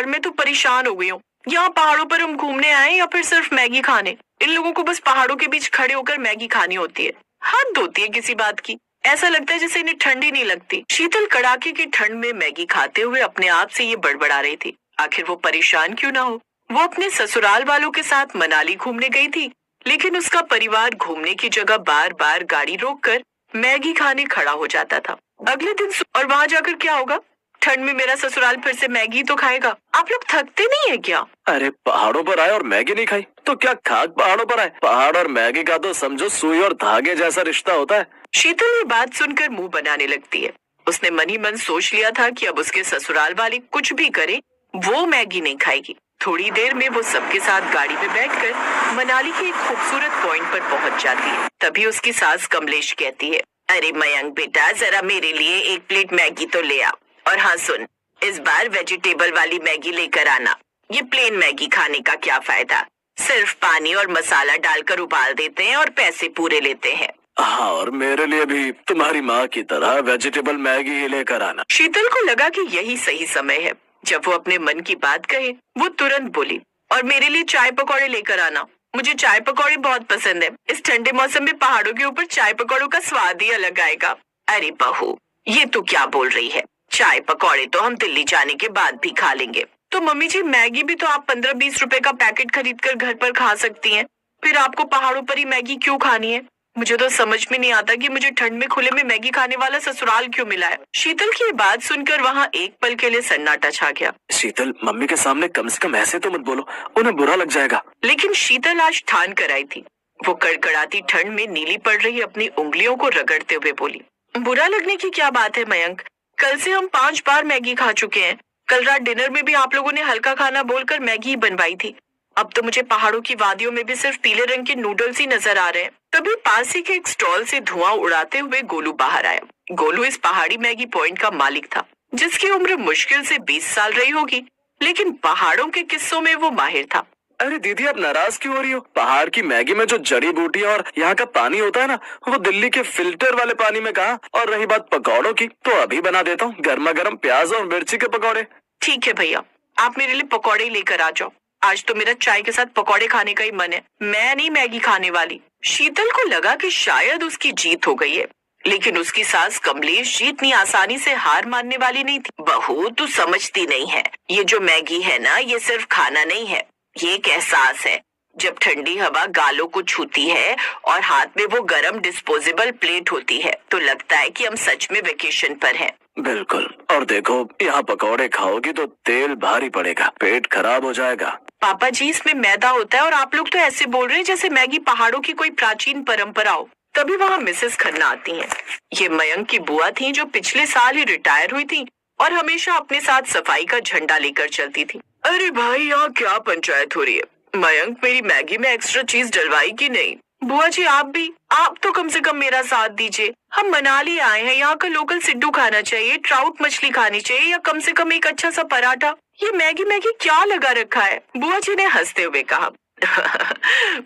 घर में तो परेशान हो गई हूँ। यहाँ पहाड़ों पर हम घूमने आए या फिर सिर्फ मैगी खाने? इन लोगों को बस पहाड़ों के बीच खड़े होकर मैगी खानी होती है। हद होती है किसी बात की। ऐसा लगता है जैसे इन्हें ठंड ही नहीं लगती। शीतल कड़ाके की ठंड में मैगी खाते हुए अपने आप से ये बड़बड़ा रही थी। आखिर वो परेशान क्यों ना हो? वो अपने ससुराल वालों के साथ मनाली घूमने गई थी, लेकिन उसका परिवार घूमने की जगह बार बार गाड़ी रोककर मैगी खाने खड़ा हो जाता था। अगले दिन और वहाँ जाकर क्या होगा? ठंड में मेरा ससुराल फिर से मैगी तो खाएगा। आप लोग थकते नहीं है क्या? अरे पहाड़ों पर आए और मैगी नहीं खाई तो क्या खाक पहाड़ों पर आए? पहाड़ और मैगी का तो समझो सुई और धागे जैसा रिश्ता होता है। शीतल ये बात सुनकर मुंह बनाने लगती है। उसने मन ही मन सोच लिया था कि अब उसके ससुराल वाले कुछ भी करे, वो मैगी नहीं खाएगी। थोड़ी देर में वो सबके साथ गाड़ी में बैठकर मनाली के एक खूबसूरत पॉइंट पर पहुंच जाती है। तभी उसकी सास कमलेश कहती है, अरे मयंक बेटा, जरा मेरे लिए एक प्लेट मैगी तो ले आ। और हाँ सुन, इस बार वेजिटेबल वाली मैगी लेकर आना। ये प्लेन मैगी खाने का क्या फायदा? सिर्फ पानी और मसाला डालकर उबाल देते हैं और पैसे पूरे लेते हैं। हाँ, और मेरे लिए भी तुम्हारी माँ की तरह वेजिटेबल मैगी ही लेकर आना। शीतल को लगा कि यही सही समय है। जब वो अपने मन की बात कहे, वो तुरंत बोली, और मेरे लिए चाय पकौड़े लेकर आना। मुझे चाय पकौड़े बहुत पसंद है। इस ठंडे मौसम में पहाड़ों के ऊपर चाय पकौड़ों का स्वाद ही अलग आएगा। अरे बहू, ये तू क्या बोल रही है? चाय पकौड़े तो हम दिल्ली जाने के बाद भी खा लेंगे। तो मम्मी जी, मैगी भी तो आप 15-20 रुपए का पैकेट खरीद कर घर पर खा सकती हैं। फिर आपको पहाड़ों पर ही मैगी क्यों खानी है? मुझे तो समझ में नहीं आता कि मुझे ठंड में खुले में मैगी खाने वाला ससुराल क्यों मिला है। शीतल की बात सुनकर वहाँ एक पल के लिए सन्नाटा छा गया। शीतल, मम्मी के सामने कम से कम ऐसे तो मत बोलो, उन्हें बुरा लग जाएगा। लेकिन शीतल आज ठान कर आई थी। वो कड़कड़ाती ठंड में नीली पड़ रही अपनी उंगलियों को रगड़ते हुए बोली, बुरा लगने की क्या बात है मयंक? कल से हम 5 बार मैगी खा चुके हैं। कल रात डिनर में भी आप लोगों ने हल्का खाना बोलकर मैगी ही बनवाई थी। अब तो मुझे पहाड़ों की वादियों में भी सिर्फ पीले रंग के नूडल्स ही नजर आ रहे हैं। तभी पास ही के एक स्टॉल से धुआं उड़ाते हुए गोलू बाहर आया। गोलू इस पहाड़ी मैगी पॉइंट का मालिक था, जिसकी उम्र मुश्किल से 20 साल रही होगी, लेकिन पहाड़ों के किस्सों में वो माहिर था। अरे दीदी, आप नाराज क्यों हो रही हो? पहाड़ की मैगी में जो जड़ी बूटियां और यहाँ का पानी होता है ना, वो दिल्ली के फिल्टर वाले पानी में कहाँ। और रही बात पकौड़ों की, तो अभी बना देता हूँ गर्मा गर्म प्याज और मिर्ची के पकौड़े। ठीक है भैया, आप मेरे लिए पकौड़े ही लेकर आ जाओ। आज तो मेरा चाय के साथ पकौड़े खाने का ही मन है। मैं नहीं मैगी खाने वाली। शीतल को लगा कि शायद उसकी जीत हो गई है, लेकिन उसकी सास कमलेश जी इतनी आसानी से हार मानने वाली नहीं थी। बहू, तू समझती नहीं है, ये जो मैगी है ना, ये सिर्फ खाना नहीं है, ये एक एहसास है। जब ठंडी हवा गालों को छूती है और हाथ में वो गरम डिस्पोजेबल प्लेट होती है, तो लगता है कि हम सच में वेकेशन पर हैं। बिल्कुल। और देखो, यहाँ पकौड़े खाओगी तो तेल भारी पड़ेगा, पेट खराब हो जाएगा। पापा जी, इसमें मैदा होता है और आप लोग तो ऐसे बोल रहे हैं जैसे मैगी पहाड़ों की कोई प्राचीन परंपरा हो। तभी वहाँ मिसेस खन्ना आती हैं। ये मयंक की बुआ थी, जो पिछले साल ही रिटायर हुई थी और हमेशा अपने साथ सफाई का झंडा लेकर चलती थी। अरे भाई, यहाँ क्या पंचायत हो रही है? मयंक, मेरी मैगी में एक्स्ट्रा चीज डलवाई कि नहीं? बुआ जी, आप भी, आप तो कम से कम मेरा साथ दीजिए। हम मनाली आए हैं, यहाँ का लोकल सिड्डू खाना चाहिए, ट्राउट मछली खानी चाहिए, या कम से कम एक अच्छा सा पराठा। ये मैगी मैगी क्या लगा रखा है? बुआ जी ने हंसते हुए कहा,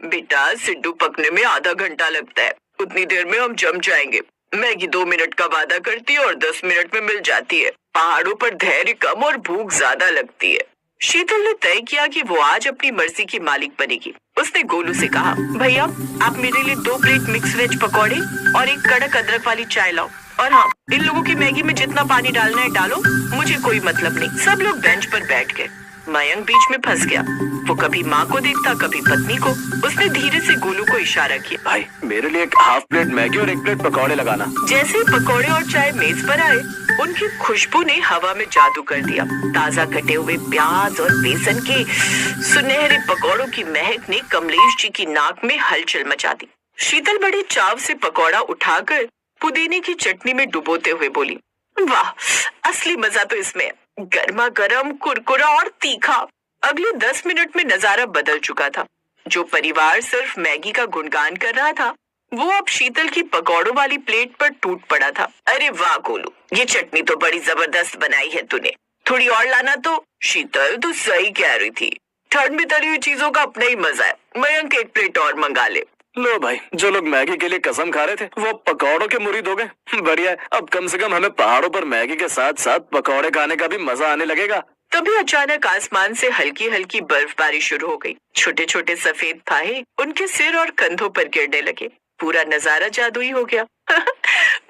बेटा, सिड्डू पकने में आधा घंटा लगता है, उतनी देर में हम जम जाएंगे। मैगी 2 मिनट का वादा करती है और 10 मिनट में मिल जाती है। पहाड़ों पर धैर्य कम और भूख ज्यादा लगती है। शीतल ने तय किया कि वो आज अपनी मर्जी की मालिक बनेगी। उसने गोलू से कहा, भैया, आप मेरे लिए 2 प्लेट मिक्स वेज पकौड़े और एक कड़क अदरक वाली चाय लाओ। और हाँ, इन लोगों की मैगी में जितना पानी डालना है डालो, मुझे कोई मतलब नहीं। सब लोग बेंच पर बैठ गए। मयंक बीच में फंस गया। वो कभी माँ को देखता, कभी पत्नी को। उसने धीरे से गोलू को इशारा किया, भाई, मेरे लिए एक हाफ प्लेट मैगी और 1 प्लेट पकौड़े लगाना। जैसे ही पकौड़े और चाय मेज पर आए, उनकी खुशबू ने हवा में जादू कर दिया। ताजा कटे हुए प्याज और बेसन के सुनहरे पकौड़ों की महक ने कमलेश जी की नाक में हलचल मचा दी। शीतल बड़ी चाव से पकौड़ा उठाकर पुदीने की चटनी में डुबोते हुए बोली, वाह, असली मजा तो इसमें है। गर्मा गर्म, कुरकुरा और तीखा। अगले 10 मिनट में नजारा बदल चुका था। जो परिवार सिर्फ मैगी का गुणगान कर रहा था, वो अब शीतल की पकौड़ों वाली प्लेट पर टूट पड़ा था। अरे वाह गोलू, ये चटनी तो बड़ी जबरदस्त बनाई है तूने, थोड़ी और लाना तो। शीतल, तू सही कह रही थी, ठंड में तली हुई चीजों का अपना ही मजा है। मयंक, 1 प्लेट और मंगा ले। लो भाई, जो लोग मैगी के लिए कसम खा रहे थे, वो पकौड़ों के मुरीद हो गए। बढ़िया है, अब कम से कम हमें पहाड़ों पर मैगी के साथ साथ पकौड़े खाने का भी मजा आने लगेगा। तभी अचानक आसमान से हल्की हल्की बर्फबारी शुरू हो गई। छोटे छोटे सफेद फाहे उनके सिर और कंधों पर गिरने लगे। पूरा नजारा जादुई हो गया।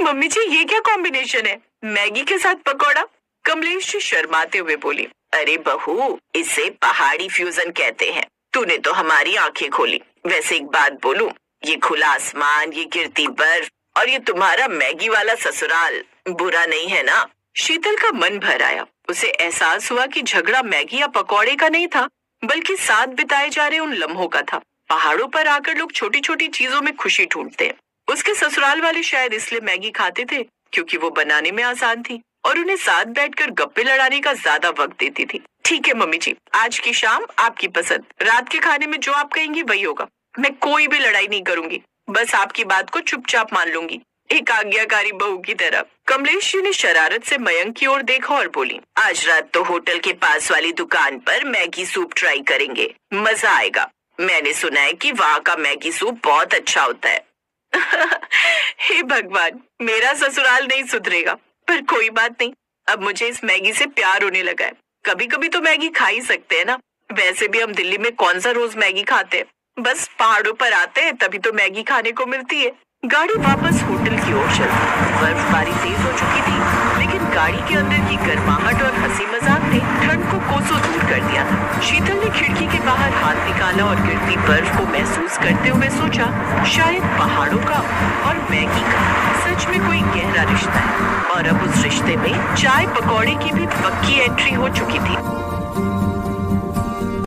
मम्मी जी, ये क्या कॉम्बिनेशन है? मैगी के साथ पकौड़ा? कमलेश जी शर्माते हुए बोली। अरे बहू, इसे पहाड़ी फ्यूजन कहते हैं। तूने तो हमारी आंखें खोली। वैसे एक बात बोलूं, ये खुला आसमान, ये गिरती बर्फ और ये तुम्हारा मैगी वाला ससुराल बुरा नहीं है ना? शीतल का मन भर आया। उसे एहसास हुआ कि झगड़ा मैगी या पकौड़े का नहीं था, बल्कि साथ बिताए जा रहे उन लम्हों का था। पहाड़ों पर आकर लोग छोटी छोटी चीजों में खुशी ढूंढते हैं। उसके ससुराल वाले शायद इसलिए मैगी खाते थे क्योंकि वो बनाने में आसान थी और उन्हें साथ बैठकर गप्पे लड़ाने का ज्यादा वक्त देती थी। ठीक है मम्मी जी, आज की शाम आपकी पसंद। रात के खाने में जो आप कहेंगी वही होगा। मैं कोई भी लड़ाई नहीं करूंगी, बस आपकी बात को चुपचाप मान लूंगी, एक आज्ञाकारी बहू की तरह। कमलेश जी ने शरारत से मयंक की ओर देखा और बोली, आज रात तो होटल के पास वाली दुकान पर मैगी सूप ट्राई करेंगे, मजा आएगा। मैंने सुना है कि वहाँ का मैगी सूप बहुत अच्छा होता है। हे भगवान, मेरा ससुराल नहीं सुधरेगा। पर कोई बात नहीं, अब मुझे इस मैगी से प्यार होने लगा है। कभी कभी तो मैगी खा ही सकते हैं ना। वैसे भी हम दिल्ली में कौन सा रोज मैगी खाते हैं, बस पहाड़ों पर आते हैं तभी तो मैगी खाने को मिलती है। गाड़ी वापस होटल की ओर चली। बर्फबारी तेज हो चुकी थी, लेकिन गाड़ी के अंदर की गर्माहट और हंसी मजाक ने ठंड को कोसों दूर कर दिया था। शीतल ने खिड़की के बाहर हाथ निकाला और गिरती बर्फ को महसूस करते हुए सोचा, शायद पहाड़ों का और मैगी का सच में कोई गहरा रिश्ता है। और अब उस रिश्ते में चाय पकौड़े की भी पक्की एंट्री हो चुकी थी।